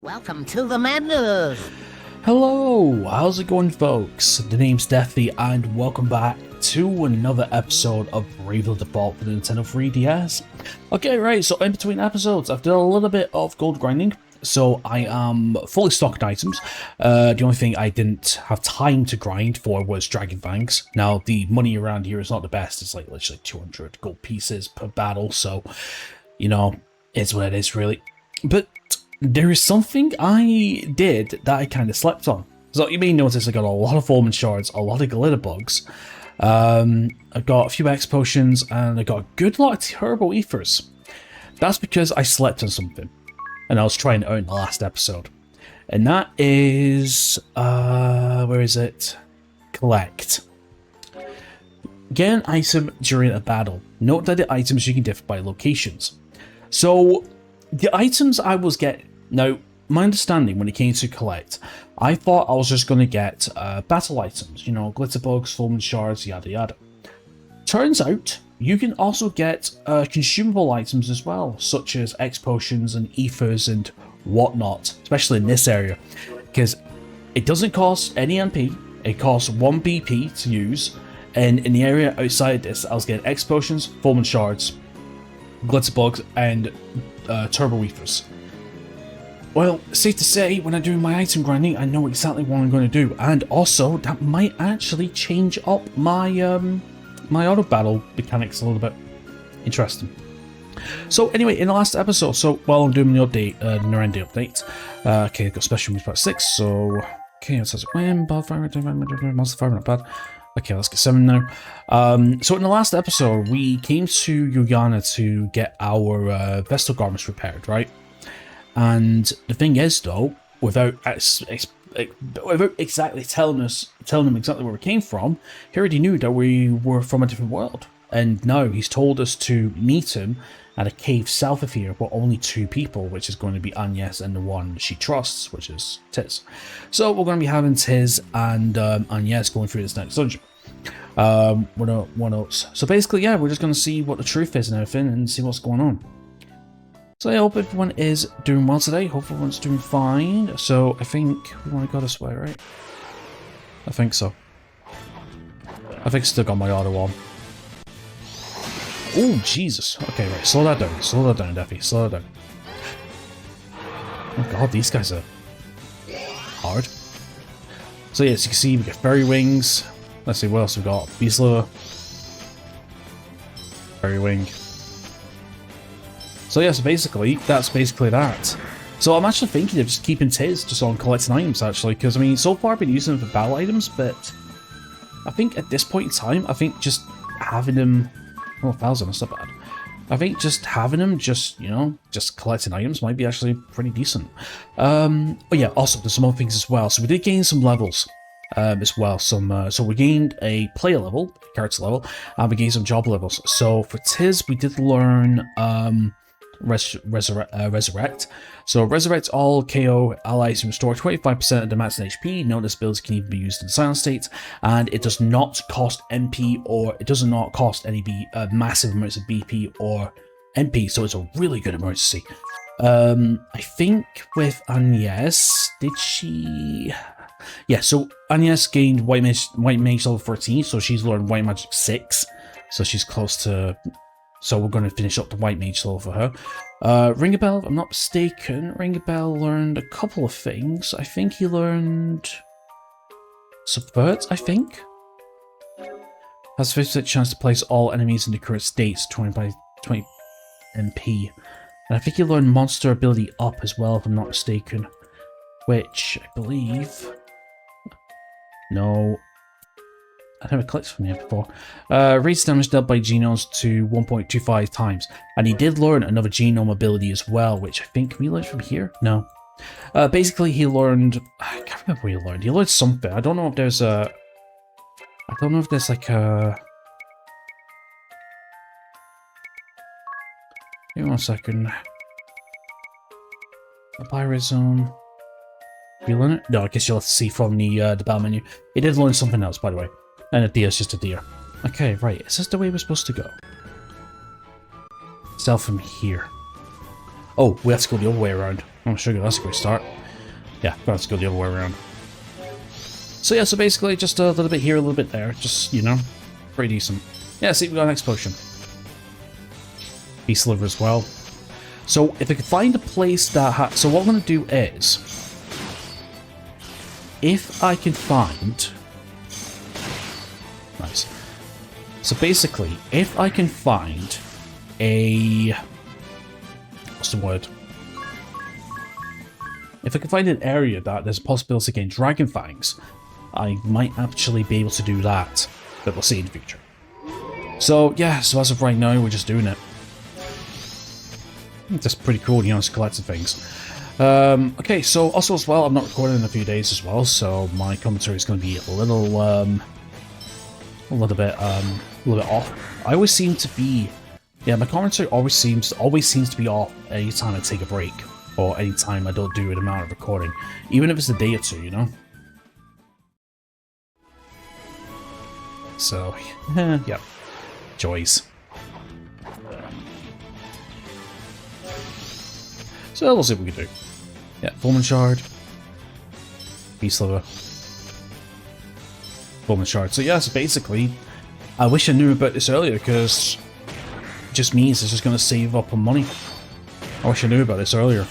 Welcome to the madness! Hello, how's it going folks? The name's Deathy and welcome back to another episode of Bravely Default for the Nintendo 3DS. Okay, right, so in between episodes I've done a little bit of gold grinding, so I am fully stocked items. The only thing I didn't have time to grind for was Dragon Fangs. Now the money around here is not the best, it's like literally 200 gold pieces per battle, so you know, it's what it is really. But there is something I did that I kind of slept on. So you may notice I got a lot of Foreman Shards, a lot of Glitter Bugs. I got a few X Potions, and I got a good lot of Turbo Ethers. That's because I slept on something, and I was trying it out in the last episode. And that is, where is it? Collect. Get an item during a battle. Note that the items you can differ by locations. So, the items I was getting... Now, my understanding when it came to collect, I thought I was just going to get battle items, you know, glitter bugs, Foreman Shards, yada yada. Turns out, you can also get consumable items as well, such as X Potions and Ethers and whatnot, especially in this area, because it doesn't cost any MP, it costs 1 BP to use, and in the area outside this, I was getting X Potions, Foreman Shards, glitter bugs, and Turbo Ethers. Well, safe to say, when I'm doing my item grinding, I know exactly what I'm going to do, and also that might actually change up my my auto battle mechanics a little bit. Interesting. So anyway, in the last episode, so while I'm doing the update, the Norendi update, okay, I've got special moves part 6, so okay, it says when monster fire, not bad. Okay, let's get 7 now. So in the last episode, we came to Uriana to get our Vestal garments repaired, right? And the thing is, though, without exactly telling him exactly where we came from, he already knew that we were from a different world. And now he's told us to meet him at a cave south of here, with only 2 people, which is going to be Agnes and the one she trusts, which is Tiz. So we're going to be having Tiz and Agnes going through this next dungeon. What else? So basically, yeah, we're just going to see what the truth is and everything, and see what's going on. So I hope everyone is doing well today. Hope everyone's doing fine. So I think we want to go this way, right? I think so. I think I still got my auto on. Oh, Jesus. Okay, right. Slow that down. Slow that down, Deathy. Slow that down. Oh god, these guys are hard. So yeah, as you can see, we get Fairy Wings. Let's see, what else we got? Beastler. Fairy Wing. So yeah, so basically, that's basically that. So I'm actually thinking of just keeping Tiz just on collecting items, actually, because, I mean, so far I've been using them for battle items, but I think at this point in time, I think just having him... Oh, 1,000, that's not bad. I think just having him just, you know, just collecting items might be actually pretty decent. Oh yeah, also, there's some other things as well. So we did gain some levels as well. So we gained a player level, character level, and we gained some job levels. So for Tiz, we did learn... Resurrect. So resurrect all KO allies and restore 25% of the max HP. Note this ability can even be used in silent state, and it does not cost MP, or it does not cost any massive amounts of BP or MP, so it's a really good emergency. I think with Agnes, did she... Yeah, so Agnes gained White Mage level 13, so she's learned White Magic 6, so she's close to... So we're going to finish up the White Mage level for her. Ringabel, if I'm not mistaken, Ringabel learned a couple of things. I think he learned... Subvert, I think? Has a 50% chance to place all enemies in the current states, 20 by 20 MP. And I think he learned Monster Ability Up as well, if I'm not mistaken. Which, I believe... No... I never clicked from here before. Raise damage dealt by genomes to 1.25 times. And he did learn another genome ability as well, which I think we learned from here? No. Basically, he learned... I can't remember what he learned. He learned something. I don't know if there's a... I don't know if there's like a... Give me 1 second. A Pyrazone. Did you learn it? No, I guess you'll have to see from the battle menu. He did learn something else, by the way. And a deer is just a deer. Okay, right. Is this the way we're supposed to go? Sell from here. Oh, we have to go the other way around. Oh, sugar, that's a great start. Yeah, let's go the other way around. So yeah, so basically just a little bit here, a little bit there. Just, you know, pretty decent. Yeah, see, we got an next potion. Beast liver as well. So if I could find a place that so what I'm going to do is, if I can find... Nice. So basically, if I can find a... What's the word? If I can find an area that there's a possibility of getting Dragon Fangs, I might actually be able to do that. But we'll see in the future. So yeah, so as of right now, we're just doing it. That's pretty cool, you know, just collecting things. Okay, so also as well, I'm not recording in a few days as well, so my commentary is going to be a little bit off. I always seem to be, yeah, my commentary always seems to be off anytime I take a break or anytime I don't do an amount of recording, even if it's a day or two, you know. So, yeah, joys. So we'll see what we can do. Yeah, Fulmin Shard. Beast Liver. Fulmin Shard. So yeah, so basically, I wish I knew about this earlier, because it just means it's just going to save up on money. I wish I knew about this earlier.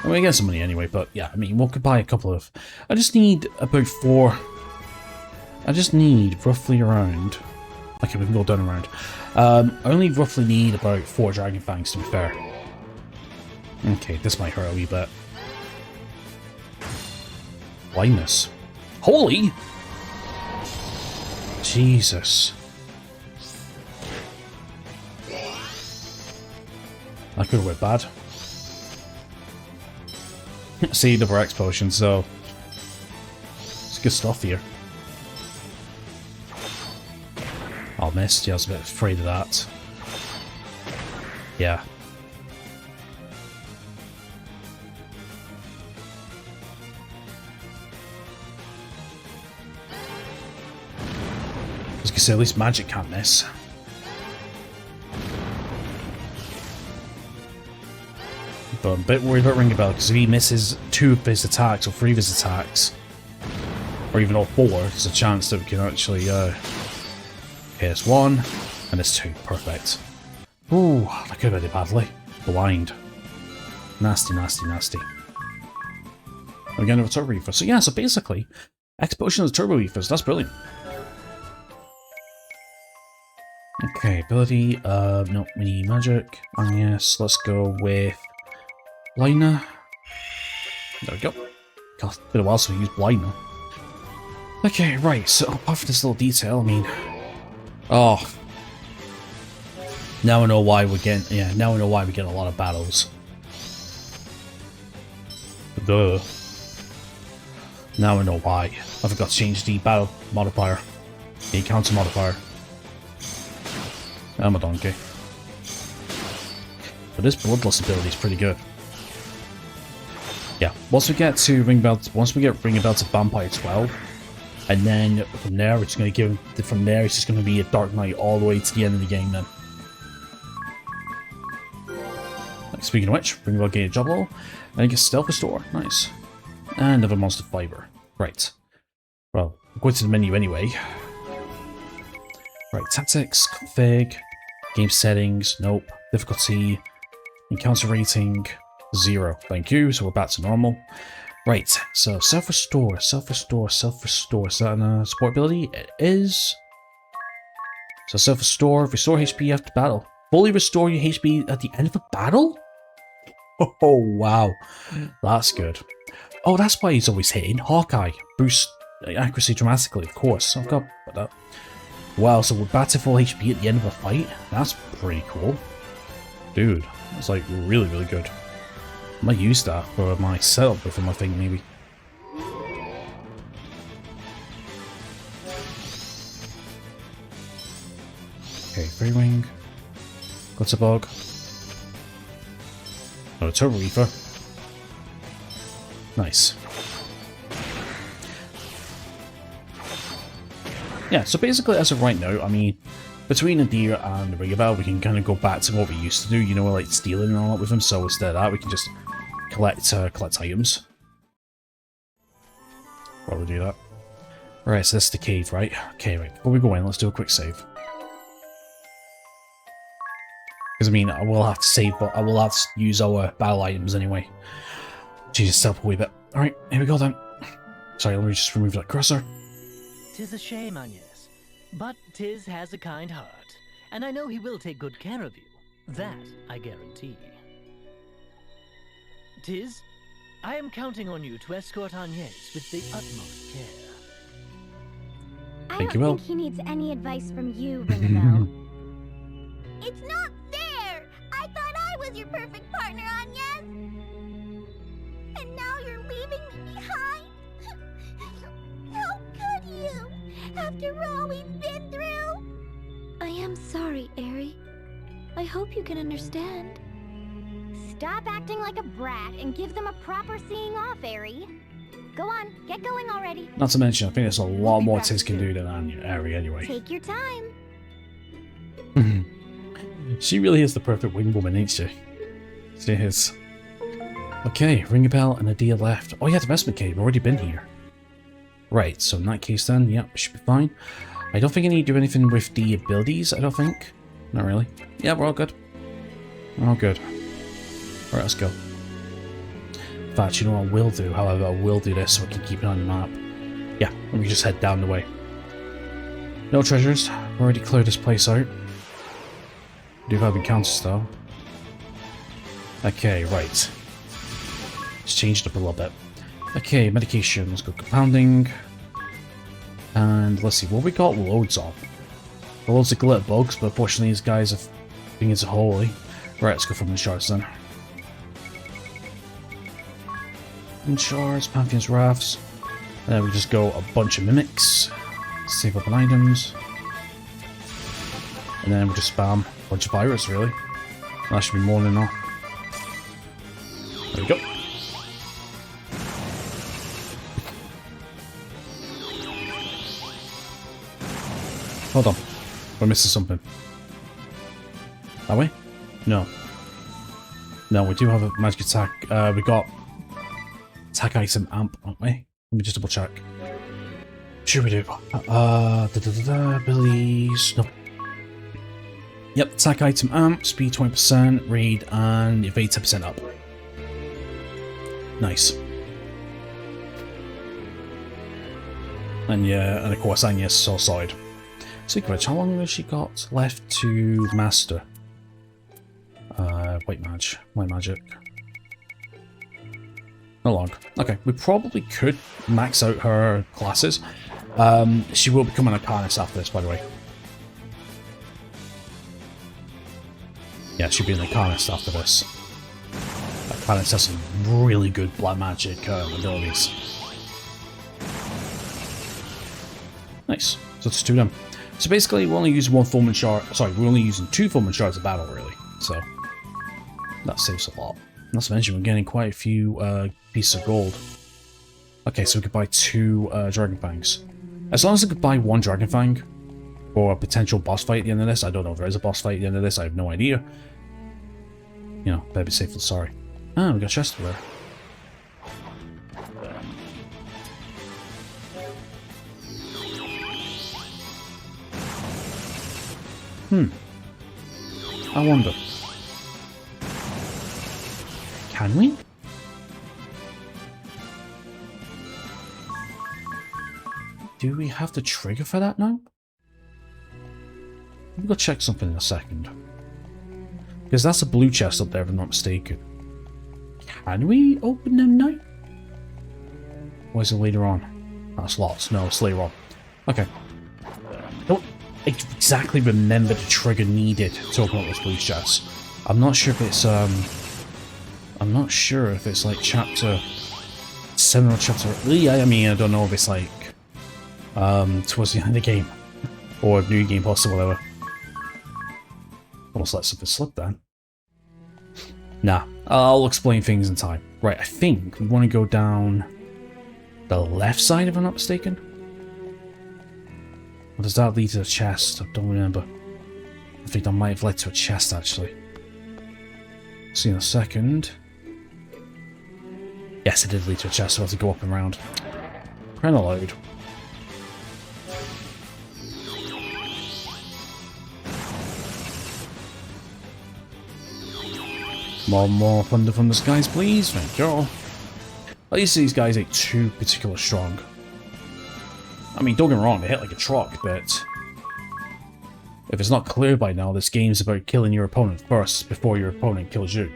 I mean, I get some money anyway, but yeah, I mean, we could buy a couple of... I just need about 4... I just need roughly around... Okay, we can go down around. I only roughly need about 4 Dragon Fangs, to be fair. Okay, this might hurt a wee bit. Blindness. Holy! Jesus. That could have went bad. See, double X potion, so... It's good stuff here. Oh, missed. Yeah, I was a bit afraid of that. Yeah. I was gonna say, at least magic can't miss. But I'm a bit worried about Ringabel, because if he misses 2 of his attacks, or 3 of his attacks, or even all 4, there's a chance that we can actually, okay, it's 1, and it's 2. Perfect. Ooh, that could have ended badly. Blind. Nasty, nasty, nasty. We're getting a Turbo Reaver. So yeah, so basically, X potion of Turbo Reavers. That's brilliant. Okay, ability. No, we need magic. And yes, let's go with Blindner. There we go. God, it's been a while since we used Blindner. Okay, right. So apart from this little detail, I mean. Oh. Now I know why we're getting, yeah, now I know why we get a lot of battles. Duh. Now I know why. I forgot to change the battle modifier. The encounter modifier. I'm a donkey. But this Bloodlust ability is pretty good. Yeah, once we get Ringabel to Vampire 12, and then from there, it's going to give. From there, it's just going to be a Dark Knight all the way to the end of the game. Then. Speaking of which, Ringabel gain a job level, and it gets Stealth Restore. Nice. And another Monster Fiber. Right. Well, we're going to the menu anyway. Right. Tactics, config, game settings. Nope. Difficulty, encounter rating, 0. Thank you. So we're back to normal. Right, so self-restore. Is that a support ability? It is. So self-restore, restore HP after battle. Fully restore your HP at the end of a battle? Oh, wow. That's good. Oh, that's why he's always hitting. Hawkeye. Boost accuracy dramatically, of course. I've got that. Wow, so we're back to full HP at the end of a fight? That's pretty cool. Dude, that's like really, really good. I might use that for my setup or for my thing, maybe. Okay, Free Wing. Glitterbug. Oh, Turbo Reaver. Nice. Yeah, so basically, as of right now, I mean, between Adir and Ringabel, we can kind of go back to what we used to do, you know, like stealing and all that with them. So instead of that, we can just collect items. While we do that. Right, so this is the cave, right? Okay, right. Before we go in, let's do a quick save. Because I mean, I will have to save, but I will have to use our battle items anyway. Jesus, help a wee bit. Alright, here we go then. Sorry, let me just remove that cursor. 'Tis a shame, Agnes, but Tiz has a kind heart, and I know he will take good care of you. That I guarantee. Tiz, I am counting on you to escort Agnes with the utmost care. I Thank you, don't Will. think he needs any advice from you, Ringabel. It's not fair! I thought I was your perfect partner, Agnes! And now you're leaving me behind? How could you? After all we've been through? I am sorry, Aerie. I hope you can understand. Stop acting like a brat and give them a proper seeing off, Aerie. Go on, get going already. Not to mention, I think there's a lot more Tiz can do than Ari anyway. Take your time. She really is the perfect wing woman, ain't she? She is. Okay, Ringabel and Adir left. Oh yeah, the investment cave. We've already been here. Right, so in that case then, yeah, should be fine. I don't think I need to do anything with the abilities, I don't think. Not really. Yeah, we're all good. We're all good. Alright, let's go. In fact, you know what I will do? However, I will do this so I can keep it on the map. Yeah, let me just head down the way. No treasures. Already cleared this place out. Do have encounters though. Okay, right. Let's change it up a little bit. Okay, medication. Let's go compounding. And let's see, what we got loads of. Loads of glitter bugs, but unfortunately these guys are being into holy. Right, let's go for the shards then. Shards, Pantheon's Rafts. And then we just go a bunch of mimics. Save up on items. And then we just spam a bunch of pirates, really. That should be more than enough. There we go. Hold on. We're missing something. Are we? No. No, we do have a magic attack. We got attack item amp, aren't we? Let me just double check. Sure we do. Abilities. No. Yep, attack item amp, speed 20%, raid, and evade 10% up. Nice. And yeah, and of course Agnes is all side. Speaking of which, how long has she got left to master? White magic. Not long. Okay, we probably could max out her classes. She will become an Arcanist after this, by the way. Yeah, she'll be an Arcanist after this. Arcanist has some really good black magic abilities. Nice. So it's two of them. So basically, we're only using one Fulminant Shard. Sorry, we're only using two Fulminant Shards of battle, really. So that saves a lot. Not to mention, we're getting quite a few pieces of gold. Okay, so we could buy two Dragon Fangs. As long as I could buy one Dragon Fang for a potential boss fight at the end of this. I don't know if there is a boss fight at the end of this. I have no idea. You know, better be safe than sorry. Ah, we got a chest over there. I wonder. Can we? Do we have the trigger for that now? We'll go check something in a second. Because that's a blue chest up there, if I'm not mistaken. Can we open them now? Or is it later on? That's lots. No, it's later on. Okay. Don't exactly remember the trigger needed to open up this blue chest. I'm not sure if it's I'm not sure if it's like chapter 7 or chapter 8. Yeah, I mean, I don't know if it's like towards the end of the game or new game boss or whatever. Almost let something slip then. Nah, I'll explain things in time. Right, I think we want to go down the left side if I'm not mistaken. Or does that lead to the chest? I don't remember. I think that might have led to a chest, actually. See in a second. Yes, it did lead to a chest, so I have to go up and round. Kinda loud. More thunder from the skies, please. Thank you. At least these guys ain't too particularly strong. I mean, don't get me wrong, they hit like a truck, but if it's not clear by now, this game's about killing your opponent first before your opponent kills you.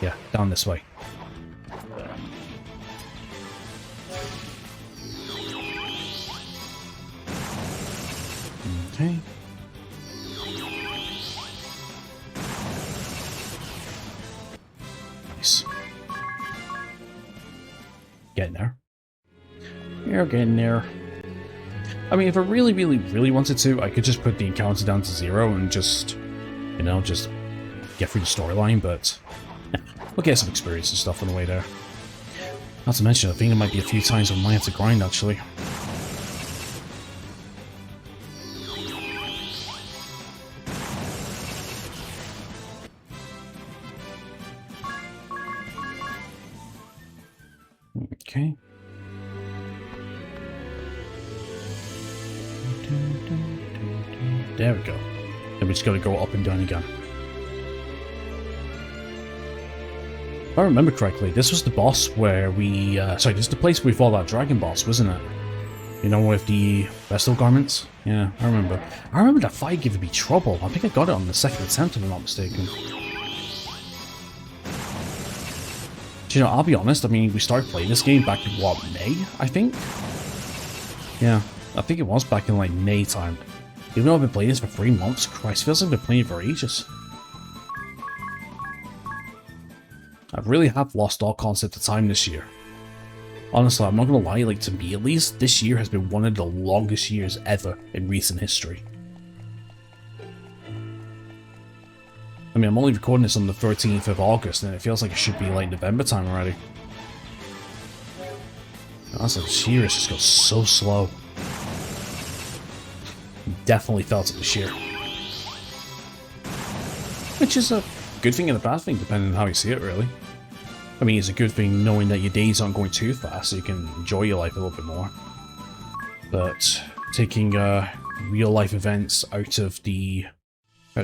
Yeah, down this way. Okay. Nice. Getting there. You're getting there. I mean, if I really wanted to, I could just put the encounter down to 0 and just, you know, just get through the storyline, but we'll get some experience and stuff on the way there. Not to mention, I think there might be a few times when I might have to grind, actually. Okay. There we go. Then we just gotta go up and down again. If I remember correctly, this was the boss where we... sorry, this is the place where we fought that dragon boss, wasn't it? You know, with the Vestal garments? Yeah, I remember. I remember that fight giving me trouble. I think I got it on the second attempt, if I'm not mistaken. You know, I'll be honest, I mean, we started playing this game back in, what, May, I think? Yeah, I think it was back in, like, May time. Even though I've been playing this for 3 months, Christ, feels like I've been playing it for ages. I really have lost all concept of time this year. Honestly, I'm not gonna lie, like, to me at least, this year has been one of the longest years ever in recent history. I mean, I'm only recording this on the 13th of August, and it feels like it should be like November time already. That's like, this year just goes so slow. Definitely felt it this year. Which is a good thing and a bad thing, depending on how you see it, really. I mean, it's a good thing knowing that your days aren't going too fast, so you can enjoy your life a little bit more. But taking real-life events out of the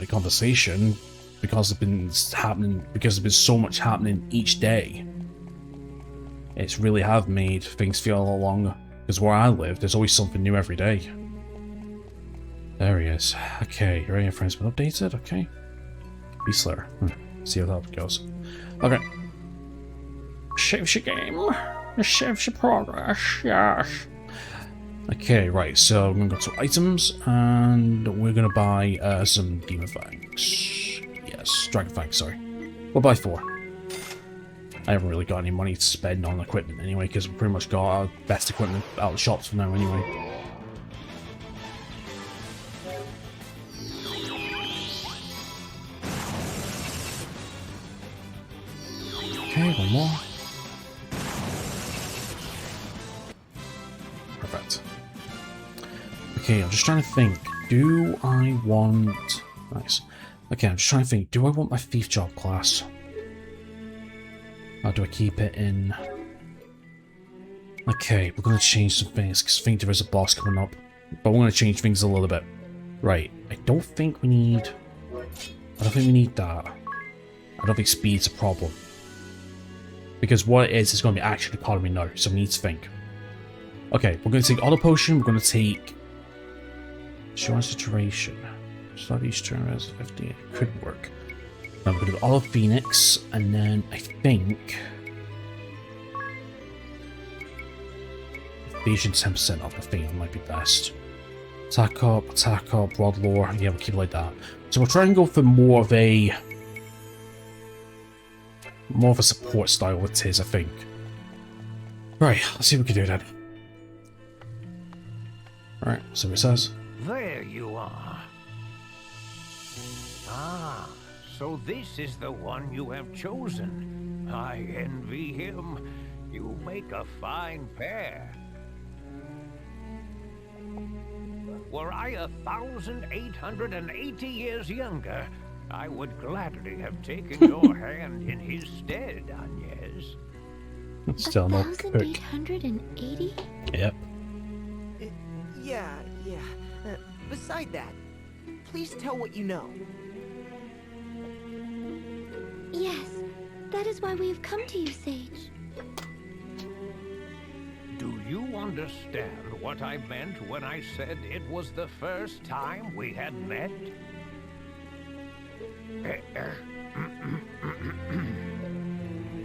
conversation, because there's been so much happening each day, it's really have made things feel a lot longer. Because where I live, there's always something new every day. There he is. Okay, your friend's been updated. Okay, Beast Slayer. See how that goes. Okay. Saves your game. It saves your progress. Yes. Okay, right. So I'm gonna go to items, and we're gonna buy some Demon Fangs. Yes, Dragon Fangs. Sorry. We'll buy 4. I haven't really got any money to spend on equipment anyway, because we pretty much got our best equipment out of the shops for now anyway. Okay, one more. Perfect. Okay, I'm just trying to think. Do I want... Nice. Okay, I'm just trying to think. Do I want my thief job class? Or do I keep it in... Okay, we're going to change some things, because I think there is a boss coming up. But we're going to change things a little bit. Right, I don't think we need that. I don't think speed's a problem. Because what it is going to be action economy now, so we need to think. Okay, we're going to take Auto Potion, we're going to take... Insurance Duration. Start each turn as 50, it could work. Now we're going to do Auto Phoenix, and then I think... Evasion 10% off, I think that might be best. Attack up, Broad Lore, yeah, we'll keep it like that. So we'll try and go for more of a support style with Tiz, I think. Right, let's see what we can do then. Alright, so it says. There you are. Ah, so this is the one you have chosen. I envy him. You make a fine pair. Were I 1,880 years younger, I would gladly have taken your hand in his stead, Agnes. Still no cook. 1,880? Yep. Yeah. Beside that, please tell what you know. Yes, that is why we have come to you, Sage. Do you understand what I meant when I said it was the first time we had met?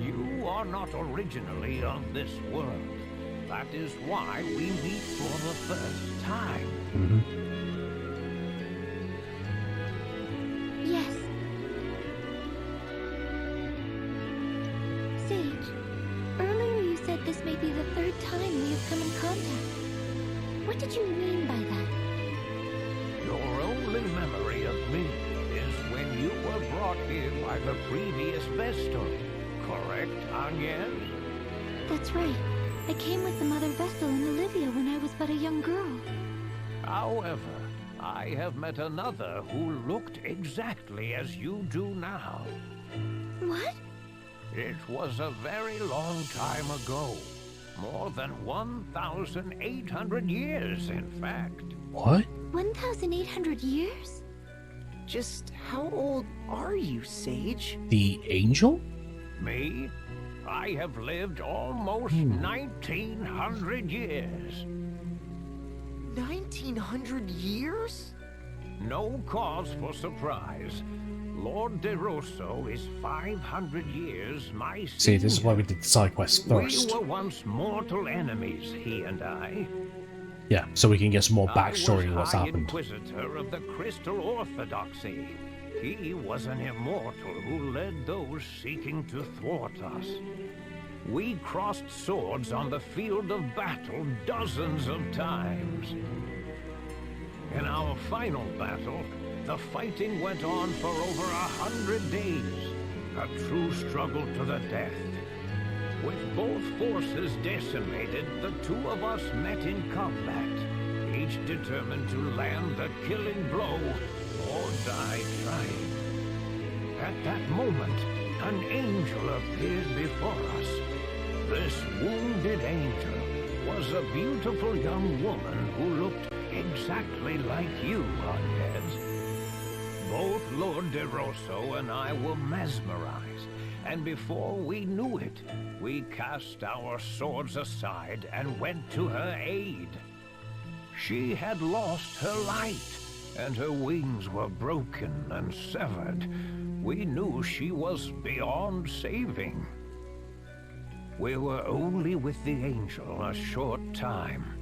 You are not originally of this world. That is why we meet for the first time. Yes. Sage, earlier you said this may be the third time we have come in contact. What did you mean by that? Your only memory of me is when you were brought here by the previous Vestal, correct, Agnes? That's right. I came with the Mother Vestal and Olivia when I was but a young girl. However, I have met another who looked exactly as you do now. What? It was a very long time ago. More than 1,800 years, in fact. What? 1,800 years? Just how old are you, Sage? The angel? Me? I have lived almost 1,900 years. 1,900 years? No cause for surprise. Lord DeRosso is 500 years my senior. See, this is why we did the side quest first. We were once mortal enemies, he and I. Yeah, so we can get some more backstory I of was what's High happened. Inquisitor of the Crystal Orthodoxy. He was an immortal who led those seeking to thwart us. We crossed swords on the field of battle dozens of times. In our final battle, the fighting went on for over 100 days. A true struggle to the death. With both forces decimated, the two of us met in combat, each determined to land the killing blow or die trying. At that moment, an angel appeared before us. This wounded angel was a beautiful young woman who looked exactly like you, Agnes. Both Lord DeRosso and I were mesmerized, and before we knew it, we cast our swords aside and went to her aid. She had lost her light, and her wings were broken and severed. We knew she was beyond saving. We were only with the angel a short time.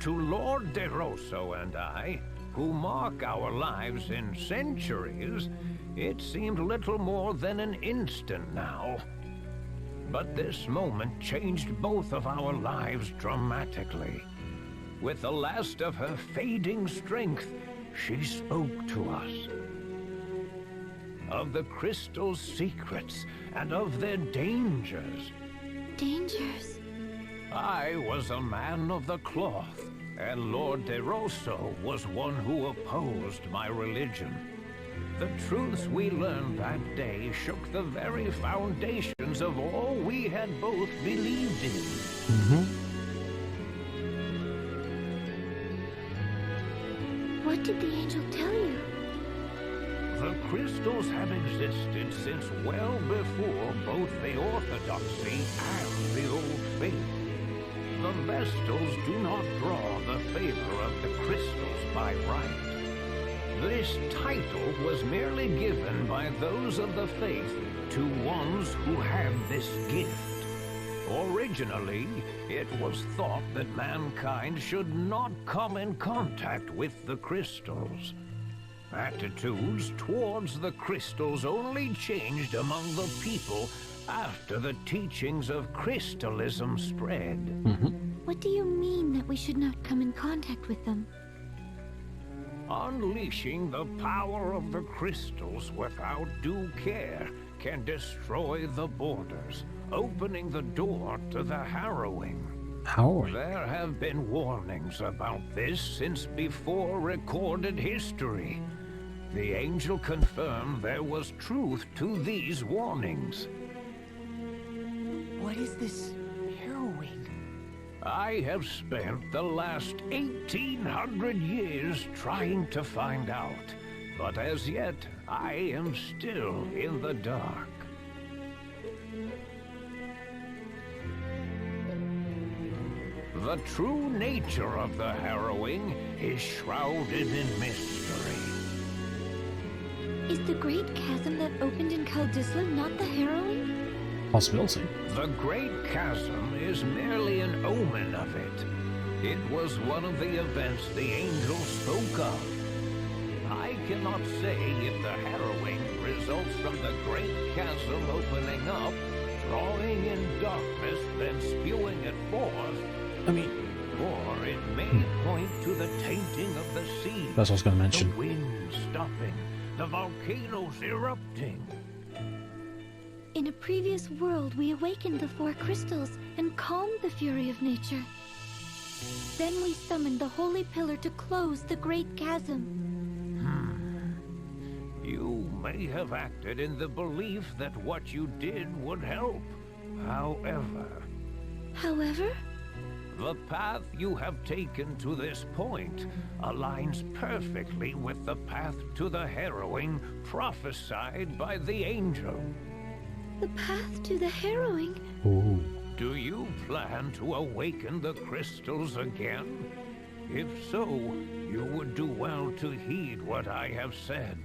To Lord DeRosso and I, who mark our lives in centuries, it seemed little more than an instant now. But this moment changed both of our lives dramatically. With the last of her fading strength, she spoke to us. Of the crystal's secrets and of their dangers. Dangers? I was a man of the cloth, and Lord DeRosso was one who opposed my religion. The truths we learned that day shook the very foundations of all we had both believed in. What did the angel tell you? The crystals have existed since well before both the Orthodoxy and the Old Faith. The Vestals do not draw the favor of the crystals by right. This title was merely given by those of the faith to ones who have this gift. Originally, it was thought that mankind should not come in contact with the crystals. Attitudes towards the crystals only changed among the people after the teachings of crystalism spread. What do you mean that we should not come in contact with them? Unleashing the power of the crystals without due care can destroy the borders, opening the door to the Harrowing. Harrowing? There have been warnings about this since before recorded history. The angel confirmed there was truth to these warnings. What is this harrowing? I have spent the last 1800 years trying to find out, but as yet I am still in the dark. The true nature of the Harrowing is shrouded in mystery. Is the great chasm that opened in Kaldisla not the Harrowing? Possibility. The Great Chasm is merely an omen of it. It was one of the events the angel spoke of. I cannot say if the Harrowing results from the Great Chasm opening up, drawing in darkness, then spewing it forth. I mean, or it may point to the tainting of the sea. that's what I was going to mention. The wind stopping, the volcanoes erupting. In a previous world, we awakened the 4 crystals and calmed the fury of nature. Then we summoned the Holy Pillar to close the Great Chasm. You may have acted in the belief that what you did would help. However, the path you have taken to this point aligns perfectly with the path to the Harrowing prophesied by the angel. The path to the Harrowing? Ooh. Do you plan to awaken the crystals again? If so, you would do well to heed what I have said.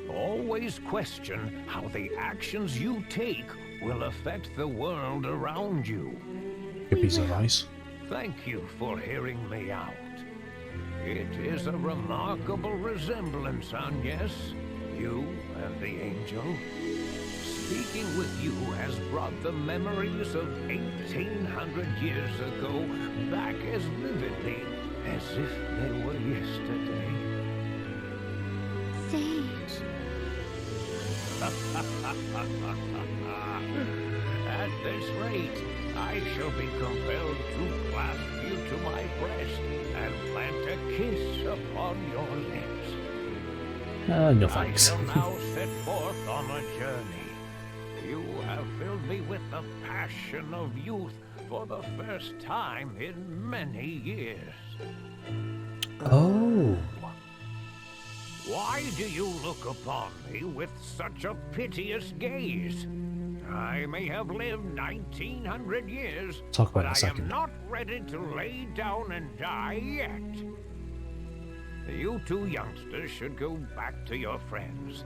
Always question how the actions you take will affect the world around you. Good piece of advice. Thank you for hearing me out. It is a remarkable resemblance, Agnes, you and the angel. Speaking with you has brought the memories of 1800 years ago back as vividly as if they were yesterday. Sage. At this rate, I shall be compelled to clasp you to my breast and plant a kiss upon your lips. No I thanks. shall now set forth on a journey. You have filled me with the passion of youth for the first time in many years. Oh. Why do you look upon me with such a piteous gaze? I may have lived 1900 years, Talk about but it in a I second. am not ready to lay down and die yet. You two youngsters should go back to your friends.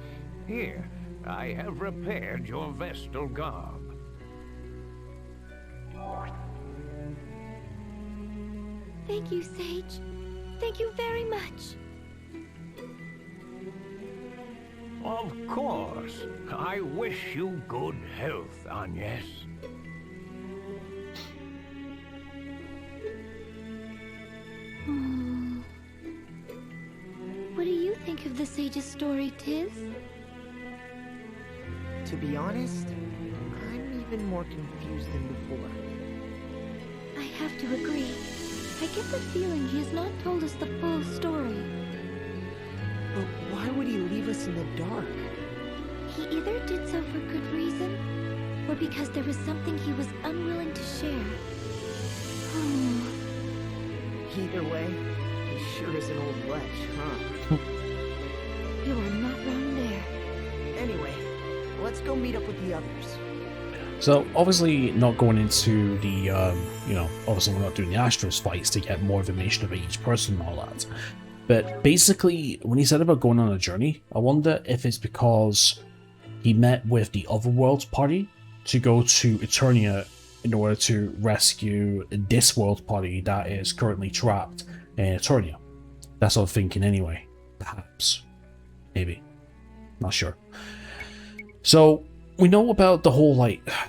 Here, I have repaired your Vestal garb. Thank you, Sage. Thank you very much. Of course. I wish you good health, Agnes. What do you think of the Sage's story, Tiz? To be honest, I'm even more confused than before. I have to agree. I get the feeling he has not told us the full story. But why would he leave us in the dark? He either did so for good reason, or because there was something he was unwilling to share. Either way, he sure is an old ledge, huh? You are not wrong there. Anyway, let's go meet up with the others. So, obviously, not going into the, obviously we're not doing the Astros fights to get more information about each person and all that. But basically, when he said about going on a journey, I wonder if it's because he met with the Otherworld party to go to Eternia in order to rescue this world party that is currently trapped in Eternia. That's what I'm thinking anyway. Perhaps. Maybe. Not sure. So, we know about the whole,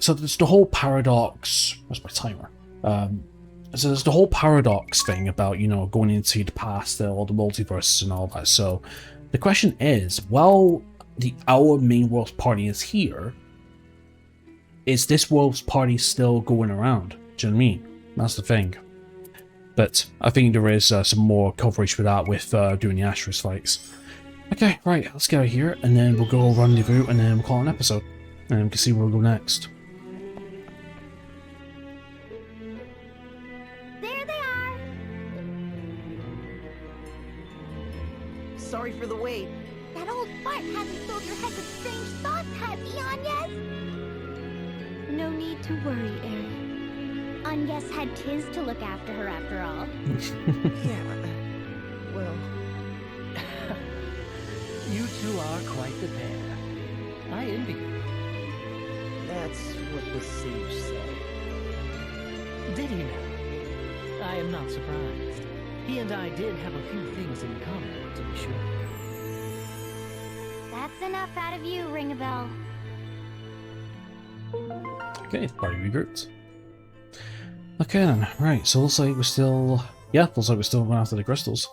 so there's the whole paradox. Where's my timer? So there's the whole paradox thing about, going into the past, all the multiverses and all that. So the question is, well, our main world's party is here, is this world's party still going around? Do you know what I mean? That's the thing. But I think there is some more coverage for that with doing the Asterisk fights. Okay, right, let's get out of here, and then we'll go rendezvous, and then we'll call it an episode. And we can see where we'll go next. There they are. Sorry for the wait. That old fart hasn't filled your head with strange thoughts, has he, Agnes? No need to worry, Eric. Agnes had Tiz to look after her after all. Yeah, well... You two are quite the pair. I envy you. That's what the sage said. Did he now? I am not surprised. He and I did have a few things in common, to be sure. That's enough out of you, Ring-a-Bell. Okay, party regrouped. Okay then, right, so looks like we're still... Yeah, looks like we're still going after the crystals.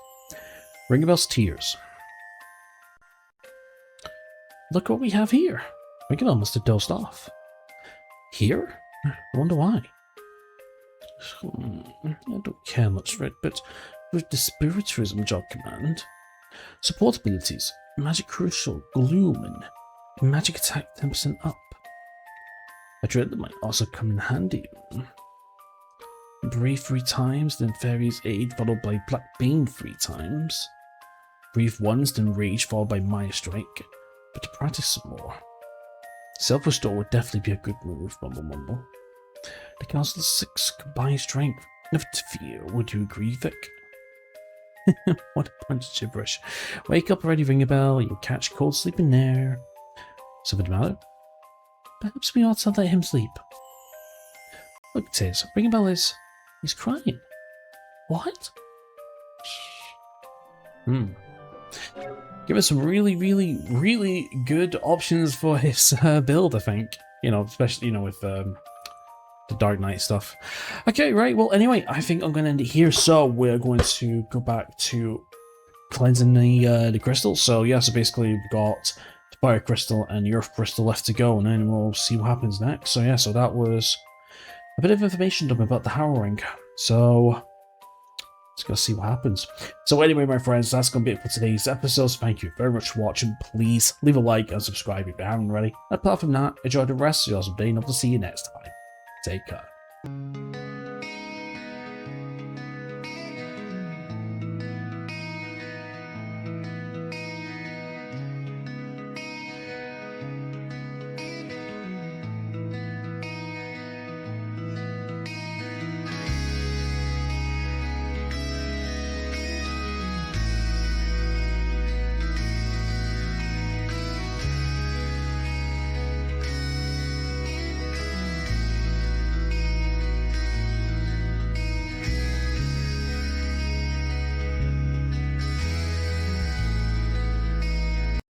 Ring-a-Bell's Tears. Look what we have here. Ring-a-Bell must have dozed off. Here? I wonder why. I don't care much for it, but with the Spiritualism job command, support abilities, Magic Crucial, Gloom, and Magic Attack 10% up. I dread that might also come in handy. Breathe 3 times, then Fairy's Aid, followed by Black Bane 3 times. Breathe once, then Rage, followed by Maya Strike. But to practice some more. Self-Restore would definitely be a good move, Mumble Mumble. The Council 6 combined strength. Never to fear, would you agree, Vic? What a bunch of gibberish. Wake up already, Ring-a-Bell, you'll catch cold sleep in there. Something the matter? Perhaps we ought to let him sleep. Look, Tiz, Ring-a-Bell he's crying. What? Give us some really, really, really good options for his build, I think. You know, especially, you know, with the Dark Knight stuff. Okay, right, well, anyway, I think I'm going to end it here. So we're going to go back to cleansing the crystals. So, yeah, so basically we've got the Fire Crystal and the Earth Crystal left to go, and then we'll see what happens next. So, yeah, so that was a bit of information dump about the Harrowing. So let's go see what happens. So anyway, my friends, that's going to be it for today's episode. So thank you very much for watching. Please leave a like and subscribe if you haven't already. Apart from that, enjoy the rest of your awesome day, and I'll see you next time. Take care.